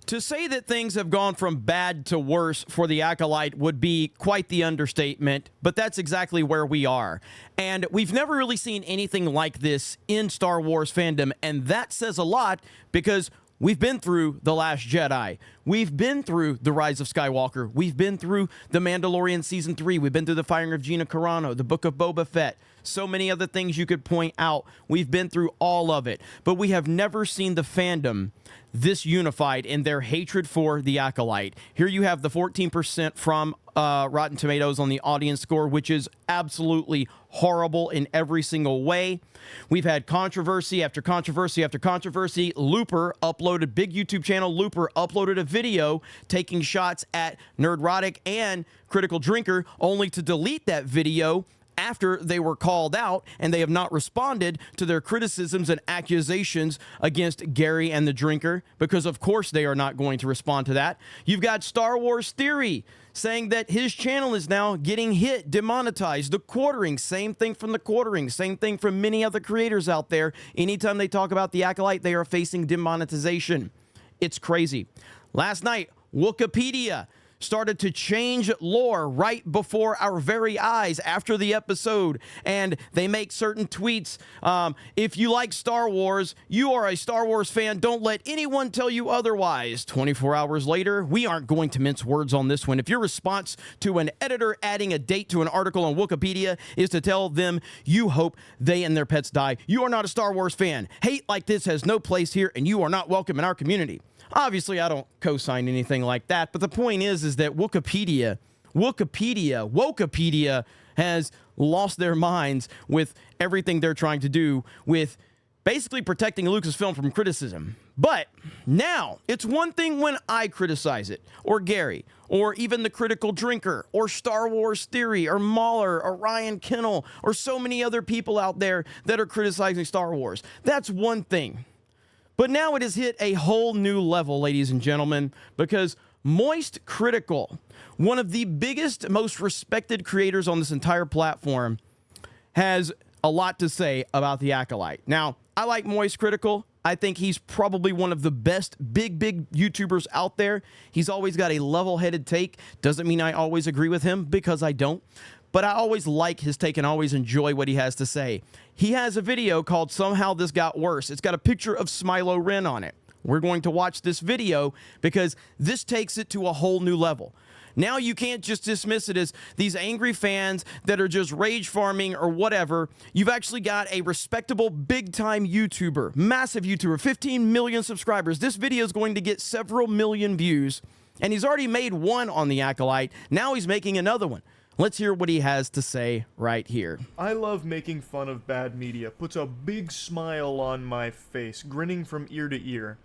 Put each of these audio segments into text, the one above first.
To say that things have gone from bad to worse for the Acolyte would be quite the understatement, but that's exactly where we are. And we've never really seen anything like this in Star Wars fandom, and that says a lot because we've been through The Last Jedi. We've been through The Rise of Skywalker. We've been through The Mandalorian Season 3. We've been through The Firing of Gina Carano, The Book of Boba Fett. So many other things you could point out. We've been through all of it. But we have never seen the fandom this unified in their hatred for the Acolyte. Here you have the 14% from Rotten Tomatoes on the audience score, which is absolutely horrible in every single way. We've had controversy after controversy after controversy. Looper uploaded, big YouTube channel Looper uploaded a video taking shots at Nerdrotic and Critical Drinker, only to delete that video after they were called out, and they have not responded to their criticisms and accusations against Gary and the Drinker, because of course they are not going to respond to that. You've got Star Wars Theory saying that his channel is now getting hit, demonetized. The Quartering, same thing from the Quartering, same thing from many other creators out there. Anytime they talk about the Acolyte, they are facing demonetization. It's crazy. Last night, Wikipedia started to change lore right before our very eyes after the episode, and they make certain tweets. If you like Star Wars, you are a Star Wars fan. Don't let anyone tell you otherwise. 24 hours later, we aren't going to mince words on this one. If your response to an editor adding a date to an article on Wikipedia is to tell them you hope they and their pets die, you are not a Star Wars fan. Hate like this has no place here, and you are not welcome in our community. Obviously, I don't co-sign anything like that, but the point is that Wikipedia has lost their minds with everything they're trying to do with basically protecting Lucasfilm from criticism. But now, it's one thing when I criticize it, or Gary, or even the Critical Drinker, or Star Wars Theory, or Mahler, or Ryan Kennel, or so many other people out there that are criticizing Star Wars. That's one thing. But now it has hit a whole new level, ladies and gentlemen, because Moist Critical, one of the biggest, most respected creators on this entire platform, has a lot to say about the Acolyte. Now, I like Moist Critical. I think he's probably one of the best big YouTubers out there. He's always got a level-headed take. Doesn't mean I always agree with him, because I don't. But I always like his take and always enjoy what he has to say. He has a video called Somehow This Got Worse. It's got a picture of Smilo Ren on it. We're going to watch this video because this takes it to a whole new level. Now you can't just dismiss it as these angry fans that are just rage farming or whatever. You've actually got a respectable big-time YouTuber, massive YouTuber, 15 million subscribers. This video is going to get several million views, and he's already made one on the Acolyte. Now he's making another one. Let's hear what he has to say right here. I love making fun of bad media. Puts a big smile on my face, grinning from ear to ear.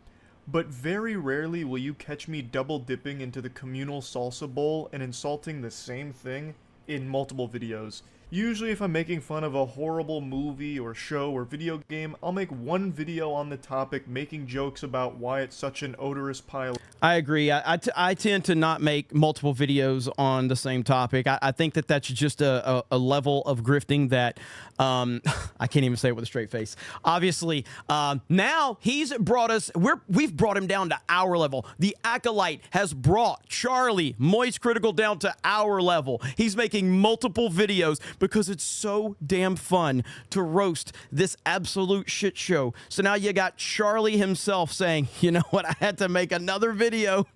But very rarely will you catch me double dipping into the communal salsa bowl and insulting the same thing in multiple videos. Usually if I'm making fun of a horrible movie or show or video game, I'll make one video on the topic making jokes about why it's such an odorous pile. I agree. I tend to not make multiple videos on the same topic. I think that that's just a level of grifting that I can't even say it with a straight face. Obviously, now he's brought us, we've brought him down to our level. The Acolyte has brought Charlie Moist Critical down to our level. He's making multiple videos because it's so damn fun to roast this absolute shit show. So now you got Charlie himself saying, you know what, I had to make another video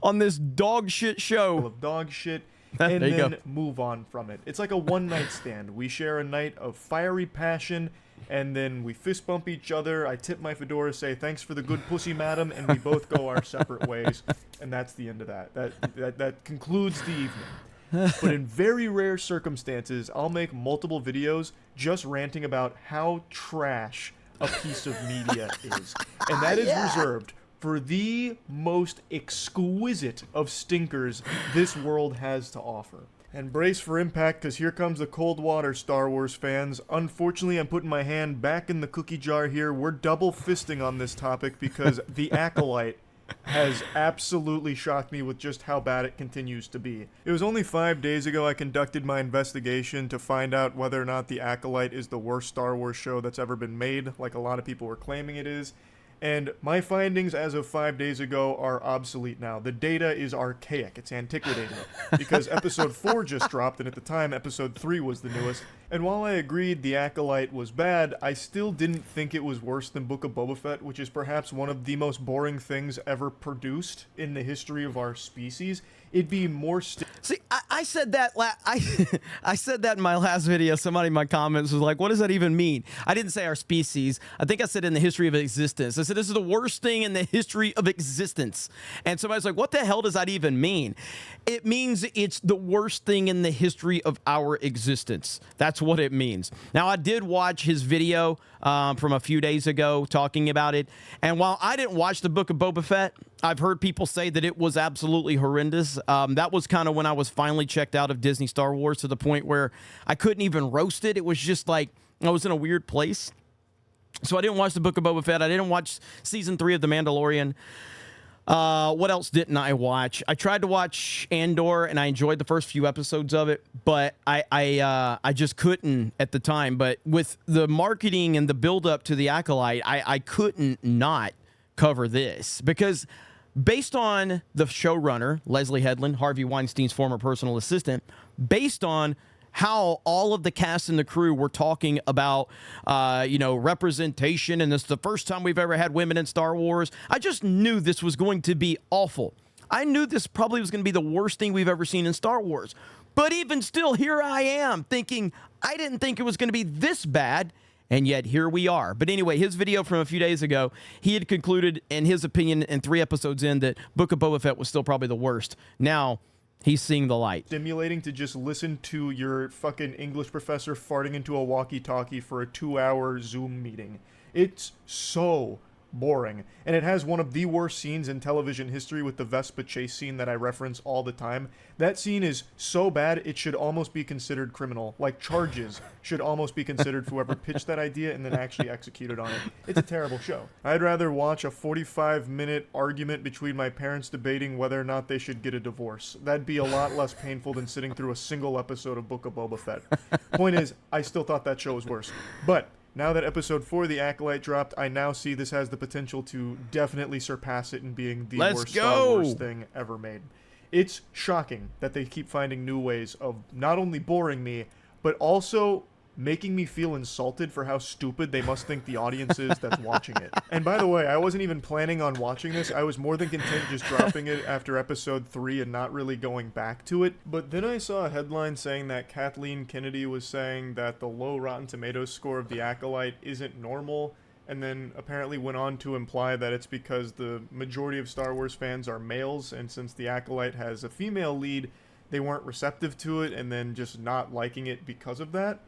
on this dog shit show. Of dog shit, and then move on from it. It's like a one-night stand. We share a night of fiery passion, and then we fist bump each other. I tip my fedora, say thanks for the good pussy, madam, and we both go our separate ways. And that's the end of that. That concludes the evening. But in very rare circumstances, I'll make multiple videos just ranting about how trash a piece of media is. And that is reserved for the most exquisite of stinkers this world has to offer. And brace for impact, because here comes the cold water, Star Wars fans. Unfortunately, I'm putting my hand back in the cookie jar here. We're double fisting on this topic because the Acolyte has absolutely shocked me with just how bad it continues to be. It was only 5 days ago I conducted my investigation to find out whether or not The Acolyte is the worst Star Wars show that's ever been made, like a lot of people were claiming it is. And my findings as of 5 days ago are obsolete now. The data is archaic. It's antiquated. Because episode 4 just dropped, and at the time, episode 3 was the newest. And while I agreed The Acolyte was bad, I still didn't think it was worse than Book of Boba Fett, which is perhaps one of the most boring things ever produced in the history of our species. It'd be more... See, I said that I said that in my last video. Somebody in my comments was like, what does that even mean? I didn't say our species. I think I said in the history of existence. I said this is the worst thing in the history of existence. And somebody's like, what the hell does that even mean? It means it's the worst thing in the history of our existence. That's what it means. Now, I did watch his video from a few days ago talking about it. And while I didn't watch the Book of Boba Fett, I've heard people say that it was absolutely horrendous. That was kind of when I was finally checked out of Disney Star Wars, to the point where I couldn't even roast it. It was just like I was in a weird place. So I didn't watch the Book of Boba Fett. I didn't watch season 3 of The Mandalorian. What else didn't I watch? I tried to watch Andor, and I enjoyed the first few episodes of it, but I just couldn't at the time. But with the marketing and the build-up to The Acolyte, I couldn't not cover this, because based on the showrunner, Leslie Headland, Harvey Weinstein's former personal assistant, based on how all of the cast and the crew were talking about, representation, and this is the first time we've ever had women in Star Wars, I just knew this was going to be awful. I knew this probably was going to be the worst thing we've ever seen in Star Wars. But even still, here I am thinking, I didn't think it was going to be this bad, and yet here we are. But anyway, his video from a few days ago, he had concluded, in his opinion, in 3 episodes in, that Book of Boba Fett was still probably the worst. Now, he's seeing the light. Stimulating to just listen to your fucking English professor farting into a walkie-talkie for a 2-hour Zoom meeting. It's so boring. And it has one of the worst scenes in television history with the Vespa chase scene that I reference all the time. That scene is so bad, it should almost be considered criminal. Like, charges should almost be considered for whoever pitched that idea and then actually executed on it. It's a terrible show. I'd rather watch a 45-minute argument between my parents debating whether or not they should get a divorce. That'd be a lot less painful than sitting through a single episode of Book of Boba Fett. Point is, I still thought that show was worse. But now that episode 4 of The Acolyte dropped, I now see this has the potential to definitely surpass it in being the worst Star Wars thing ever made. It's shocking that they keep finding new ways of not only boring me, but also making me feel insulted for how stupid they must think the audience is that's watching it. And by the way, I wasn't even planning on watching this. I was more than content just dropping it after episode 3 and not really going back to it. But then I saw a headline saying that Kathleen Kennedy was saying that the low Rotten Tomatoes score of The Acolyte isn't normal, and then apparently went on to imply that it's because the majority of Star Wars fans are males, and since The Acolyte has a female lead, they weren't receptive to it, and then just not liking it because of that.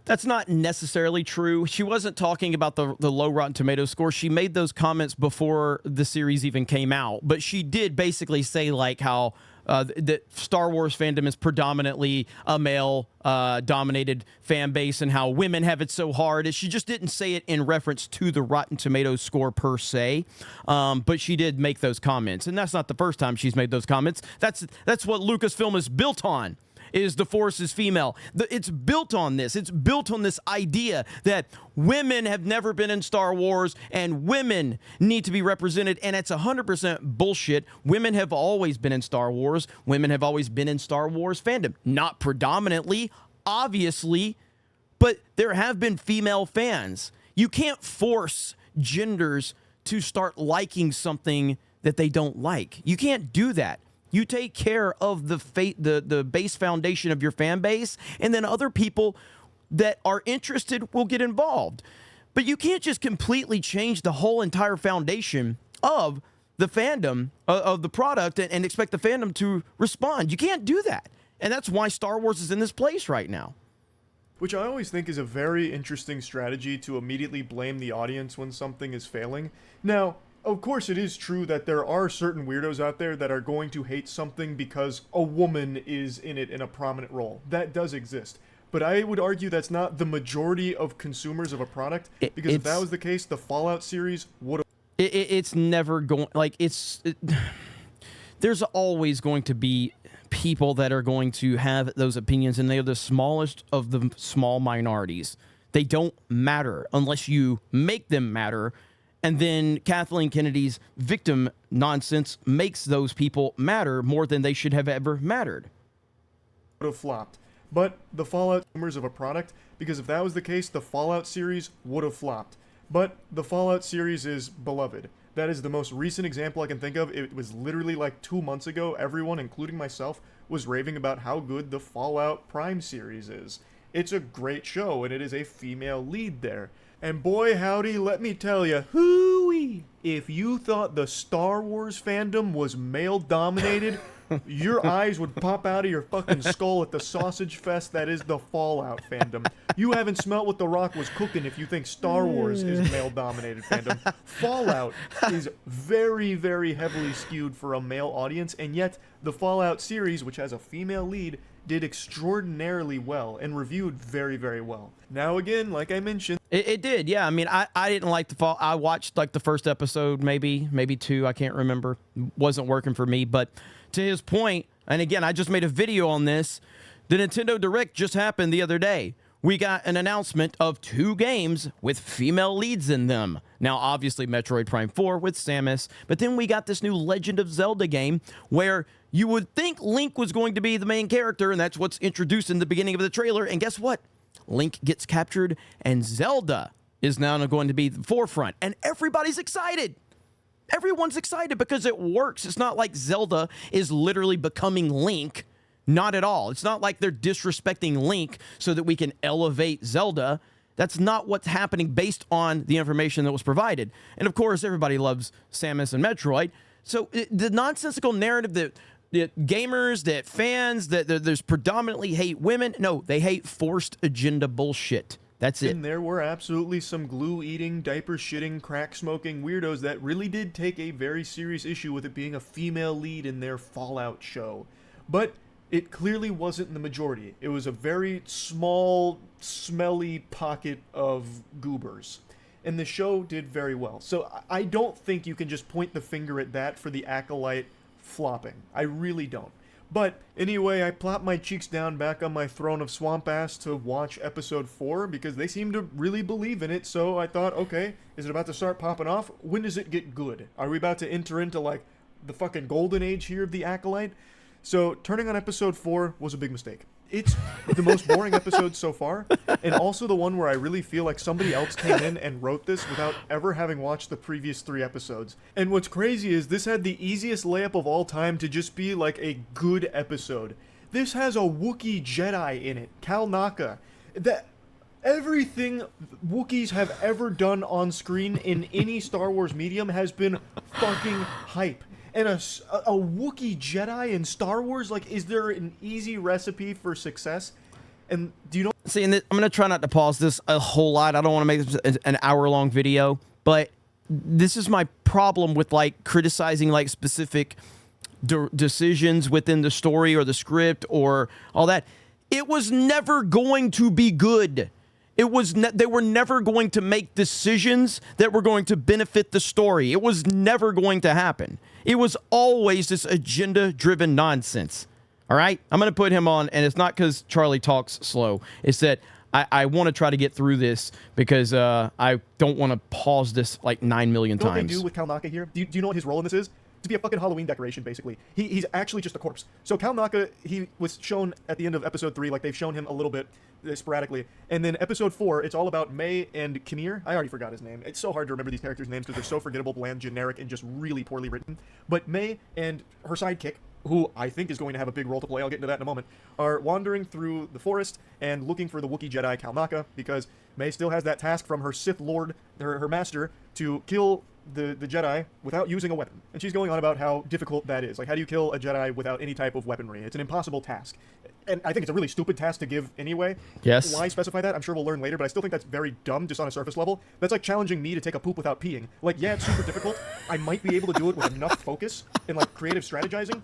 That's not necessarily true. She wasn't talking about the low Rotten Tomatoes score. She made those comments before the series even came out. But she did basically say, like, how that Star Wars fandom is predominantly a male-dominated fan base, and how women have it so hard. She just didn't say it in reference to the Rotten Tomatoes score per se, but she did make those comments. And that's not the first time she's made those comments. That's what Lucasfilm is built on. Is the Force is female. It's built on this. It's built on this idea that women have never been in Star Wars and women need to be represented, and it's 100% bullshit. Women have always been in Star Wars. Women have always been in Star Wars fandom. Not predominantly, obviously, but there have been female fans. You can't force genders to start liking something that they don't like. You can't do that. You take care of the base foundation of your fan base, and then other people that are interested will get involved. But you can't just completely change the whole entire foundation of the fandom, of the product, and expect the fandom to respond. You can't do that. And that's why Star Wars is in this place right now. Which I always think is a very interesting strategy, to immediately blame the audience when something is failing. Now, of course, it is true that there are certain weirdos out there that are going to hate something because a woman is in it in a prominent role. That does exist. But I would argue that's not the majority of consumers of a product, because if that was the case, the Fallout series would have... It's never going... Like, there's always going to be people that are going to have those opinions, and they are the smallest of the small minorities. They don't matter unless you make them matter. And then Kathleen Kennedy's victim nonsense makes those people matter more than they should have ever mattered. Would have flopped. But the Fallout rumors of a product, because if that was the case, the Fallout series would have flopped. But the Fallout series is beloved. That is the most recent example I can think of. It was literally like 2 months ago. Everyone, including myself, was raving about how good the Fallout Prime series is. It's a great show, and it is a female lead there. And boy howdy, let me tell you, hooey, if you thought the Star Wars fandom was male-dominated, your eyes would pop out of your fucking skull at the sausage fest that is the Fallout fandom. You haven't smelt what The Rock was cooking if you think Star Wars is male-dominated fandom. Fallout is very, very heavily skewed for a male audience, and yet the Fallout series, which has a female lead, did extraordinarily well and reviewed very, very well. Now again, like I mentioned, it did, yeah. I mean, I didn't like the fall. I watched like the first episode, maybe 2. I can't remember. Wasn't working for me. But to his point, and again, I just made a video on this. The Nintendo Direct just happened the other day. We got an announcement of 2 games with female leads in them. Now, obviously, Metroid Prime 4 with Samus, but then we got this new Legend of Zelda game where you would think Link was going to be the main character, and that's what's introduced in the beginning of the trailer. And guess what? Link gets captured, and Zelda is now going to be the forefront, and everybody's excited. Everyone's excited because it works. It's not like Zelda is literally becoming Link. Not at all. It's not like they're disrespecting Link so that we can elevate Zelda. That's not what's happening based on the information that was provided. And of course, everybody loves Samus and Metroid. So the nonsensical narrative that gamers, that fans, that there's predominantly hate women. No, they hate forced agenda bullshit. That's it. And there were absolutely some glue-eating, diaper-shitting, crack-smoking weirdos that really did take a very serious issue with it being a female lead in their Fallout show. But it clearly wasn't the majority. It was a very small, smelly pocket of goobers. And the show did very well. So I don't think you can just point the finger at that for the Acolyte flopping. I really don't. But anyway, I plopped my cheeks down back on my throne of swamp ass to watch episode 4 because they seem to really believe in it. So I thought, okay, is it about to start popping off? When does it get good? Are we about to enter into like the fucking golden age here of the Acolyte? So turning on episode 4 was a big mistake. It's the most boring episode so far, and also the one where I really feel like somebody else came in and wrote this without ever having watched the previous 3 episodes. And what's crazy is this had the easiest layup of all time to just be like a good episode. This has a Wookiee Jedi in it, Cal Naka. That everything Wookiees have ever done on screen in any Star Wars medium has been fucking hype. And a Wookiee Jedi in Star Wars? Like, is there an easy recipe for success? And do you know... See, and I'm going to try not to pause this a whole lot. I don't want to make this an hour-long video. But this is my problem with, like, criticizing, like, specific decisions within the story or the script or all that. It was never going to be good. They were never going to make decisions that were going to benefit the story. It was never going to happen. It was always this agenda-driven nonsense. All right? I'm going to put him on, and it's not because Charlie talks slow. It's that I want to try to get through this because I don't want to pause this like 9 million times. What they do with Cal Naka here? Do you know what his role in this is? To be a fucking Halloween decoration, basically. He's actually just a corpse. So Cal Naka, he was shown at the end of episode 3, like they've shown him a little bit sporadically. And then episode 4, it's all about May and Kimir. I already forgot his name. It's so hard to remember these characters' names because they're so forgettable, bland, generic, and just really poorly written. But May and her sidekick, who I think is going to have a big role to play, I'll get into that in a moment, are wandering through the forest and looking for the Wookiee Jedi Cal Naka because May still has that task from her Sith Lord, her master, to kill the Jedi without using a weapon. And she's going on about how difficult that is. Like, how do you kill a Jedi without any type of weaponry? It's an impossible task. And I think it's a really stupid task to give anyway. Yes. Why specify that? I'm sure we'll learn later, but I still think that's very dumb just on a surface level. That's like challenging me to take a poop without peeing. Like, yeah, it's super difficult. I might be able to do it with enough focus and, like, creative strategizing.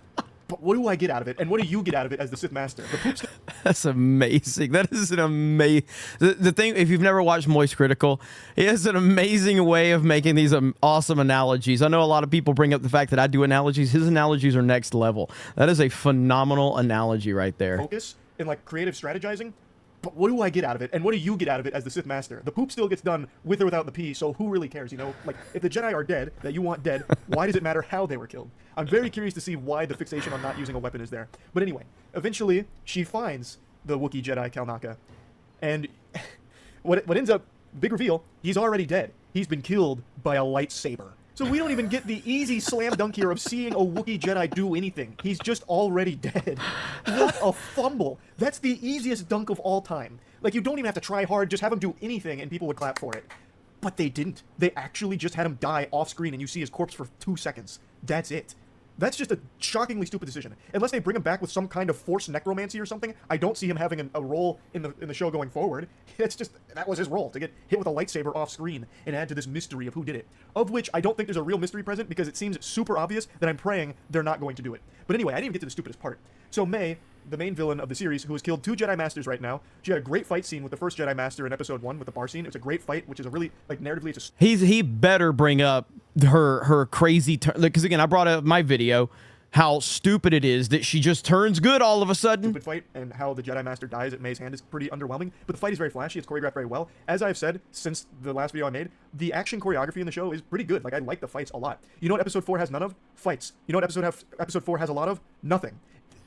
But what do I get out of it? And what do you get out of it as the Sith Master? The poops. That's amazing. That is an amazing... The thing, if you've never watched Moist Critical, he has an amazing way of making these awesome analogies. I know a lot of people bring up the fact that I do analogies. His analogies are next level. That is a phenomenal analogy right there. Focus and, like, creative strategizing. But what do I get out of it? And what do you get out of it as the Sith Master? The poop still gets done with or without the pee, so who really cares, you know? Like, if the Jedi are dead, that you want dead, why does it matter how they were killed? I'm very curious to see why the fixation on not using a weapon is there. But anyway, eventually, she finds the Wookiee Jedi Kalnaka. And what ends up, big reveal, he's already dead. He's been killed by a lightsaber. So we don't even get the easy slam dunk here of seeing a Wookiee Jedi do anything. He's just already dead. What a fumble. That's the easiest dunk of all time. Like, you don't even have to try hard, just have him do anything and people would clap for it. But they didn't. They actually just had him die off screen and you see his corpse for 2 seconds. That's it. That's just a shockingly stupid decision. Unless they bring him back with some kind of forced necromancy or something, I don't see him having a role in the show going forward. It's just, that was his role, to get hit with a lightsaber off screen and add to this mystery of who did it. Of which I don't think there's a real mystery present because it seems super obvious that I'm praying they're not going to do it. But anyway, I didn't even get to the stupidest part. So May, the main villain of the series, who has killed 2 Jedi Masters right now, she had a great fight scene with the first Jedi Master in episode 1 with the bar scene. It's a great fight, which is a really, like, narratively, it's a... He better bring up her crazy turn, because again, I brought up my video, how stupid it is that she just turns good all of a sudden. Stupid fight, and how the Jedi Master dies at May's hand is pretty underwhelming, but the fight is very flashy, it's choreographed very well. As I've said since the last video I made, the action choreography in the show is pretty good. Like, I like the fights a lot. You know what episode 4 has none of? Fights. You know what episode 4 has a lot of? Nothing.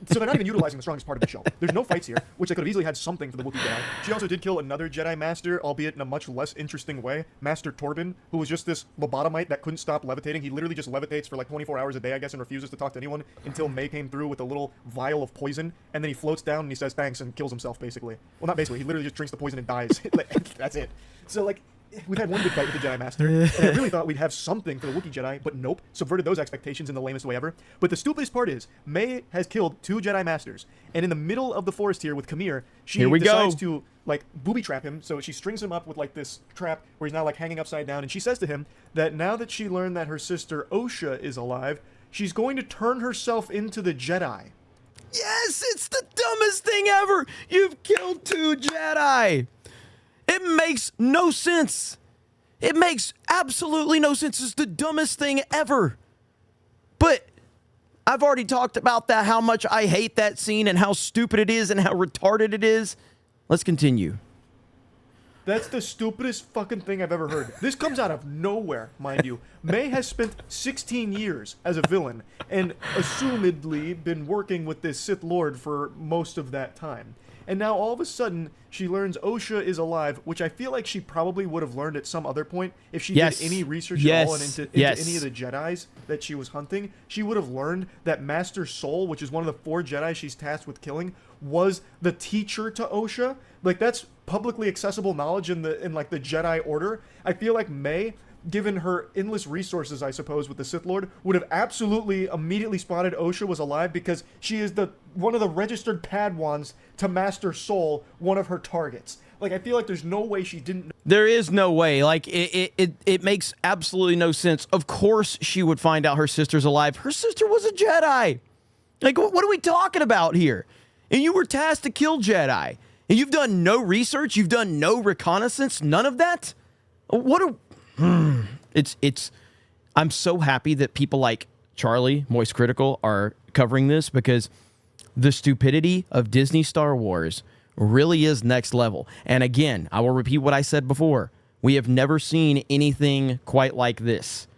So they're not even utilizing the strongest part of the show. There's no fights here, which they could have easily had something for the Wookiee Jedi. She also did kill another Jedi Master, albeit in a much less interesting way. Master Torben, who was just this lobotomite that couldn't stop levitating. He literally just levitates for like 24 hours a day, I guess, and refuses to talk to anyone until May came through with a little vial of poison, and then he floats down and he says thanks and kills himself, basically. Well, not basically. He literally just drinks the poison and dies. That's it. So, like, we've had one good fight with the Jedi Master, and I really thought we'd have something for the Wookiee Jedi, but nope, subverted those expectations in the lamest way ever. But the stupidest part is, May has killed 2 Jedi Masters, and in the middle of the forest here with Kamir, she decides to, like, booby trap him, so she strings him up with, like, this trap where he's now, like, hanging upside down, and she says to him that now that she learned that her sister Osha is alive, she's going to turn herself into the Jedi. Yes, it's the dumbest thing ever! You've killed 2 Jedi! It makes no sense. It makes absolutely no sense. It's the dumbest thing ever. But I've already talked about that, how much I hate that scene and how stupid it is and how retarded it is. Let's continue. That's the stupidest fucking thing I've ever heard. This comes out of nowhere, mind you. May has spent 16 years as a villain and assumedly been working with this Sith Lord for most of that time. And now all of a sudden, she learns Osha is alive, which I feel like she probably would have learned at some other point if she did any research at all into any of the Jedis that she was hunting. She would have learned that Master Soul, which is one of the 4 Jedi she's tasked with killing, was the teacher to Osha. Like, that's publicly accessible knowledge in like the Jedi Order. I feel like May, given her endless resources, I suppose, with the Sith Lord, would have absolutely immediately spotted Osha was alive because she is one of the registered Padwans to Master Soul, one of her targets. Like, I feel like there's no way she didn't know. There is no way. Like, it makes absolutely no sense. Of course she would find out her sister's alive. Her sister was a Jedi. Like, what are we talking about here? And you were tasked to kill Jedi. And you've done no research? You've done no reconnaissance? None of that? What are... I'm so happy that people like Charlie, Moist Critical, are covering this because the stupidity of Disney Star Wars really is next level. And again, I will repeat what I said before. We have never seen anything quite like this.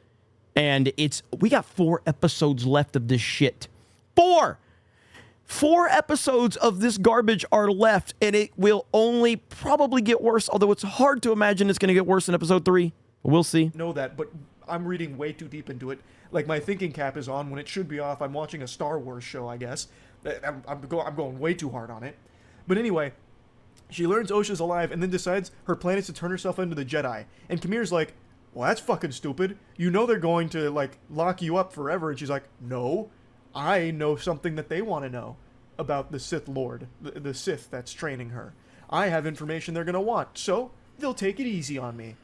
And we got 4 episodes left of this shit. 4 episodes of this garbage are left, and it will only probably get worse, although it's hard to imagine it's going to get worse in episode 3. We'll see. Know that, but I'm reading way too deep into it. Like, my thinking cap is on when it should be off. I'm watching a Star Wars show, I guess. I'm going way too hard on it. But anyway, she learns Osha's alive and then decides her plan is to turn herself into the Jedi. And Kamir's like, well, that's fucking stupid. You know they're going to, like, lock you up forever. And she's like, no, I know something that they want to know about the Sith Lord, the Sith that's training her. I have information they're going to want, so they'll take it easy on me.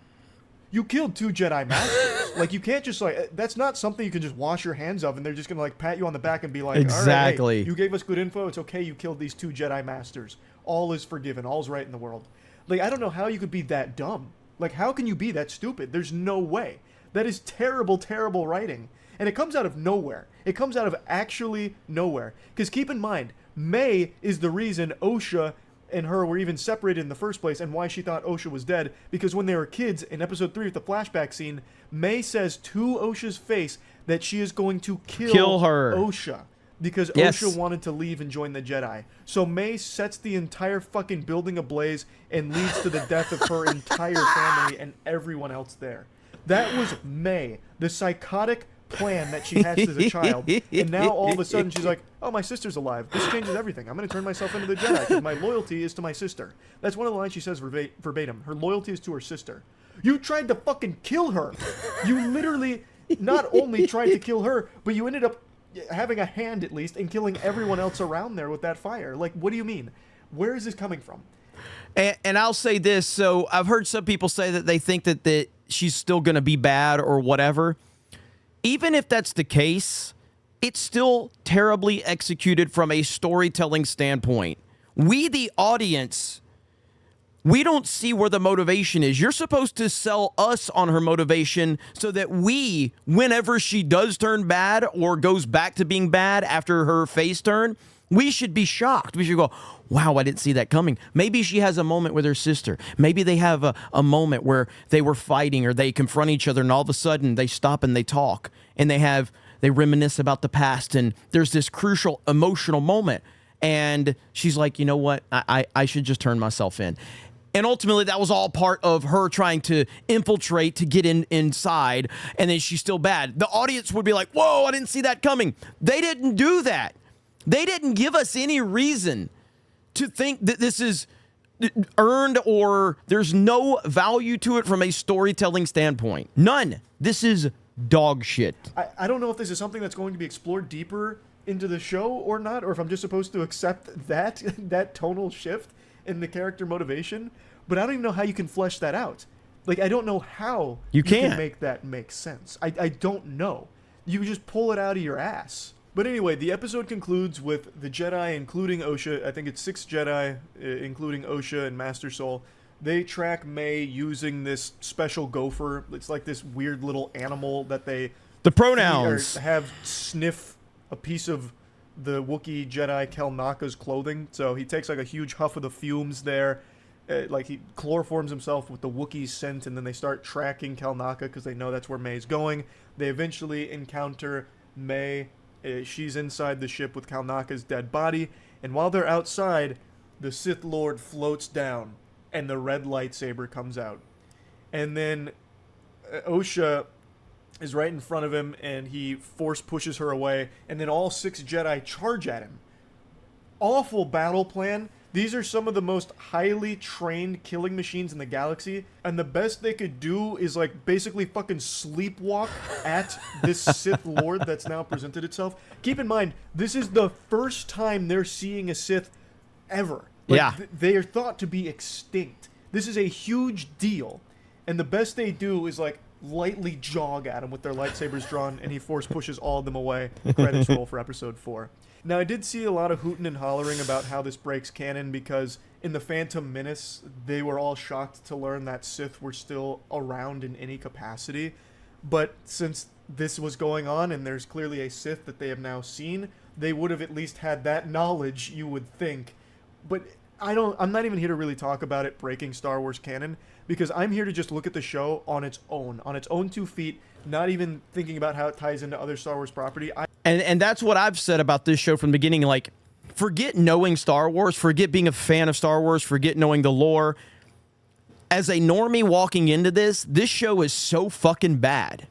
You killed 2 Jedi Masters. Like, you can't just, like, that's not something you can just wash your hands of and they're just going to, like, pat you on the back and be like, exactly. All right, hey, you gave us good info, it's okay, you killed these 2 Jedi Masters. All is forgiven, all's right in the world. Like, I don't know how you could be that dumb. Like, how can you be that stupid? There's no way. That is terrible, terrible writing. And it comes out of nowhere. It comes out of actually nowhere. Because keep in mind, May is the reason Osha and her were even separated in the first place, and why she thought Osha was dead, because when they were kids, in episode 3 with the flashback scene, May says to Osha's face that she is going to kill her. Osha, because Osha wanted to leave and join the Jedi. So May sets the entire fucking building ablaze and leads to the death of her entire family and everyone else there. That was May, the psychotic plan that she hatched as a child, and now all of a sudden she's like, oh, my sister's alive. This changes everything. I'm going to turn myself into the Jedi because my loyalty is to my sister. That's one of the lines she says verbatim. Her loyalty is to her sister. You tried to fucking kill her. You literally not only tried to kill her, but you ended up having a hand, at least, in killing everyone else around there with that fire. Like, what do you mean? Where is this coming from? And I'll say this. So I've heard some people say that they think that she's still going to be bad or whatever. Even if that's the case, it's still terribly executed from a storytelling standpoint. We, the audience, we don't see where the motivation is. You're supposed to sell us on her motivation so that we, whenever she does turn bad or goes back to being bad after her face turn, we should be shocked. We should go, wow, I didn't see that coming. Maybe she has a moment with her sister. Maybe they have a moment where they were fighting or they confront each other and all of a sudden they stop and they talk and they reminisce about the past and there's this crucial emotional moment. And she's like, you know what? I should just turn myself in. And ultimately, that was all part of her trying to infiltrate to get inside, and then she's still bad. The audience would be like, whoa, I didn't see that coming. They didn't do that. They didn't give us any reason to think that this is earned or there's no value to it from a storytelling standpoint. None. This is dog shit. I don't know if this is something that's going to be explored deeper into the show or not, or if I'm just supposed to accept that tonal shift in the character motivation, but I don't even know how you can flesh that out. Like, I don't know how you can make that make sense. I don't know. You just pull it out of your ass. But anyway, the episode concludes with the Jedi, including Osha. I think it's 6 Jedi, including Osha and Master Soul. They track May using this special gopher. It's like this weird little animal that they... The pronouns. ...have sniff a piece of the Wookiee Jedi Kelnaka's clothing. So he takes like a huge huff of the fumes there. Like he chloroforms himself with the Wookiee scent, and then they start tracking Kelnaka because they know that's where May's going. They eventually encounter May. She's inside the ship with Kelnaka's dead body, and while they're outside, the Sith Lord floats down, and the red lightsaber comes out. And then Osha is right in front of him, and he force pushes her away, and then all 6 Jedi charge at him. Awful battle plan. These are some of the most highly trained killing machines in the galaxy, and the best they could do is like basically fucking sleepwalk at this Sith Lord that's now presented itself. Keep in mind, this is the first time they're seeing a Sith ever. Like, yeah. They are thought to be extinct. This is a huge deal, and the best they do is like lightly jog at him with their lightsabers drawn, and he force pushes all of them away. Credits roll for episode 4. Now, I did see a lot of hooting and hollering about how this breaks canon because in The Phantom Menace, they were all shocked to learn that Sith were still around in any capacity. But since this was going on and there's clearly a Sith that they have now seen, they would have at least had that knowledge, you would think. But I'm not even here to really talk about it breaking Star Wars canon, because I'm here to just look at the show on its own 2 feet, not even thinking about how it ties into other Star Wars property. And that's what I've said about this show from the beginning. Like, forget knowing Star Wars, forget being a fan of Star Wars, forget knowing the lore. As a normie walking into this show is so fucking bad.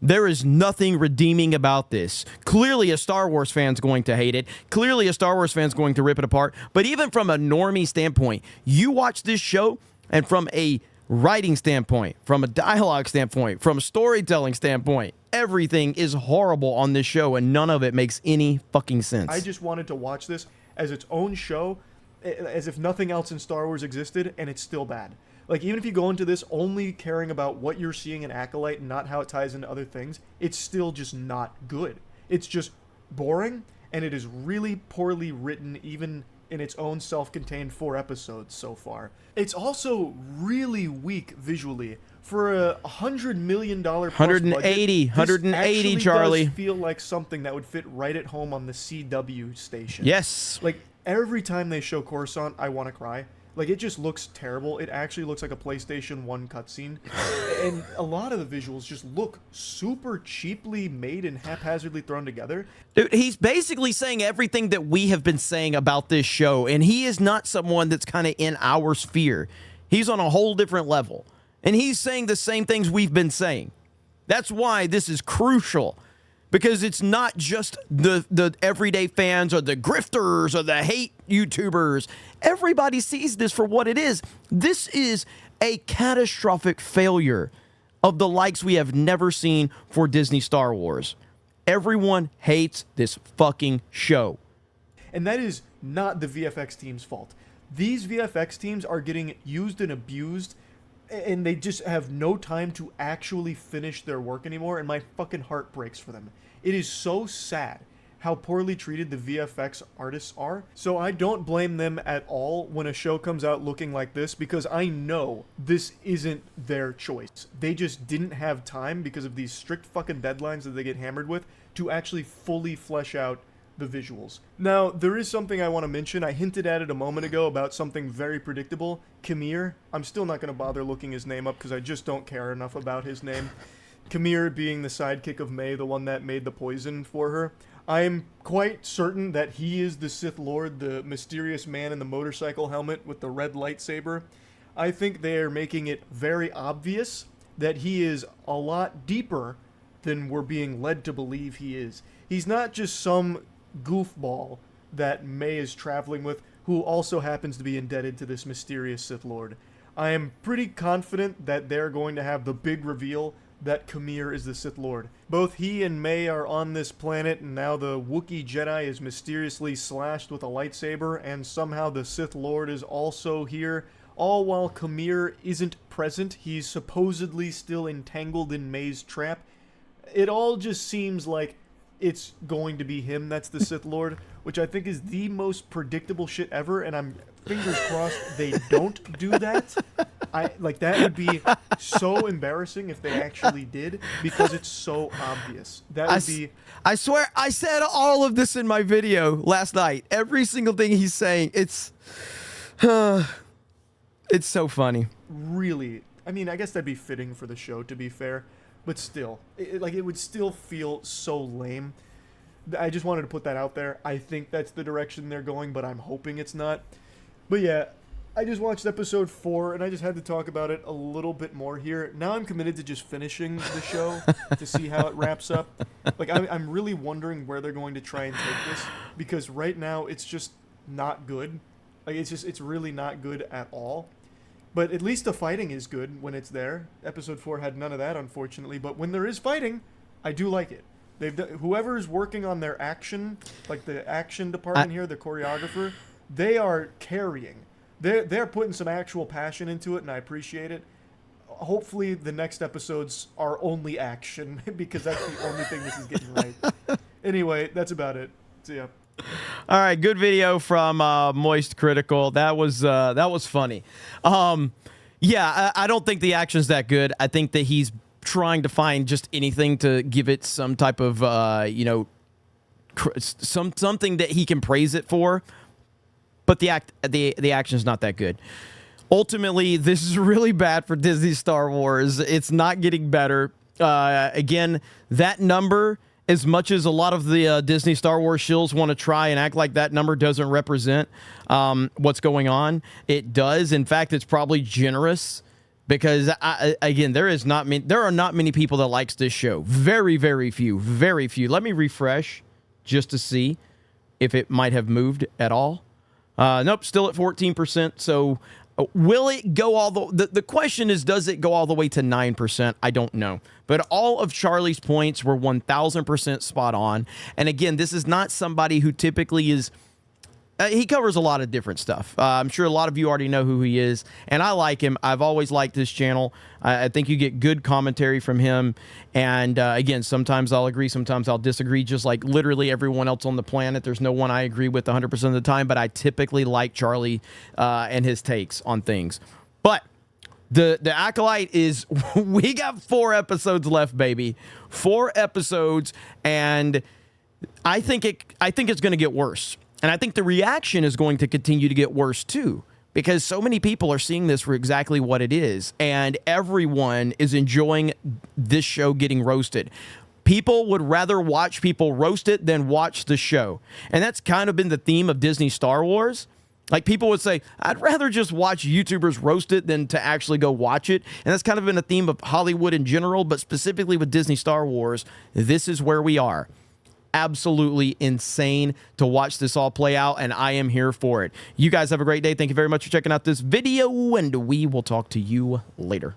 There is nothing redeeming about this. Clearly a Star Wars fan's going to hate it. Clearly a Star Wars fan's going to rip it apart. But even from a normie standpoint, you watch this show, and from a writing standpoint, from a dialogue standpoint, from a storytelling standpoint, everything is horrible on this show, and none of it makes any fucking sense. I just wanted to watch this as its own show, as if nothing else in Star Wars existed, and it's still bad. Like, even if you go into this only caring about what you're seeing in Acolyte and not how it ties into other things, it's still just not good. It's just boring, and it is really poorly written, even in its own self-contained 4 episodes so far. It's also really weak visually. For a $100 million plus 180, budget, 180, Charlie. Does feel like something that would fit right at home on the CW station. Yes. Like, every time they show Coruscant, I want to cry. Like, it just looks terrible. It actually looks like a PlayStation 1 cutscene. And a lot of the visuals just look super cheaply made and haphazardly thrown together. Dude, he's basically saying everything that we have been saying about this show, and he is not someone that's kind of in our sphere. He's on a whole different level, and he's saying the same things we've been saying. That's why this is crucial, because it's not just the everyday fans or the grifters or the hate YouTubers. Everybody sees this for what it is. This is a catastrophic failure of the likes we have never seen for Disney Star Wars. Everyone hates this fucking show. And that is not the VFX team's fault. These VFX teams are getting used and abused, and they just have no time to actually finish their work anymore, and my fucking heart breaks for them. It is so sad how poorly treated the VFX artists are. So I don't blame them at all when a show comes out looking like this, because I know this isn't their choice. They just didn't have time because of these strict fucking deadlines that they get hammered with to actually fully flesh out the visuals. Now, there is something I want to mention. I hinted at it a moment ago about something very predictable. Khmer. I'm still not going to bother looking his name up because I just don't care enough about his name. Khmer being the sidekick of May, the one that made the poison for her. I'm quite certain that he is the Sith Lord, the mysterious man in the motorcycle helmet with the red lightsaber. I think they are making it very obvious that he is a lot deeper than we're being led to believe he is. He's not just some goofball that May is traveling with, who also happens to be indebted to this mysterious Sith Lord. I am pretty confident that they're going to have the big reveal that Khmer is the Sith Lord. Both he and May are on this planet, and now the Wookiee Jedi is mysteriously slashed with a lightsaber, and somehow the Sith Lord is also here, all while Khmer isn't present. He's supposedly still entangled in May's trap. It all just seems like it's going to be him that's the Sith Lord, which I think is the most predictable shit ever, and I'm fingers crossed they don't do that. That would be so embarrassing if they actually did, because it's so obvious. That would be... I swear, I said all of this in my video last night. Every single thing he's saying, it's so funny. Really. I mean, I guess that'd be fitting for the show, to be fair. But still, it would still feel so lame. I just wanted to put that out there. I think that's the direction they're going, but I'm hoping it's not. But yeah, I just watched episode 4, and I just had to talk about it a little bit more here. Now I'm committed to just finishing the show to see how it wraps up. Like, I'm really wondering where they're going to try and take this, because right now it's just not good. Like, it's really not good at all. But at least the fighting is good when it's there. Episode 4 had none of that, unfortunately. But when there is fighting, I do like it. Whoever's working on their action, like the action department here, the choreographer, they are carrying. They're putting some actual passion into it, and I appreciate it. Hopefully the next episodes are only action, because that's the only thing this is getting right. Anyway, that's about it. See ya. All right, good video from Moist Critical. That was funny. Yeah, I don't think the action's that good. I think that he's trying to find just anything to give it some type of something that he can praise it for. But the action's not that good. Ultimately, this is really bad for Disney Star Wars. It's not getting better. Again, that number, as much as a lot of the Disney Star Wars shills want to try and act like that number doesn't represent what's going on, it does. In fact, it's probably generous, because again, there are not many people that likes this show. Very, very few. Very few. Let me refresh just to see if it might have moved at all. Nope, still at 14%. So will it go all the question is, does it go all the way to 9%? I don't know. But all of Charlie's points were 1000% spot on. And again, this is not somebody who typically is... he covers a lot of different stuff. I'm sure a lot of you already know who he is, and I like him. I've always liked this channel. I think you get good commentary from him. And again, sometimes I'll agree, sometimes I'll disagree, just like literally everyone else on the planet. There's no one I agree with 100% of the time, but I typically like Charlie and his takes on things. But the Acolyte is, we got 4 episodes left, baby. 4 episodes, and I think it's going to get worse. And I think the reaction is going to continue to get worse too, because so many people are seeing this for exactly what it is, and everyone is enjoying this show getting roasted. People would rather watch people roast it than watch the show. And that's kind of been the theme of Disney Star Wars. Like, people would say, I'd rather just watch YouTubers roast it than to actually go watch it. And that's kind of been a theme of Hollywood in general, but specifically with Disney Star Wars, this is where we are. Absolutely insane to watch this all play out, and I am here for it. You guys have a great day. Thank you very much for checking out this video, and we will talk to you later.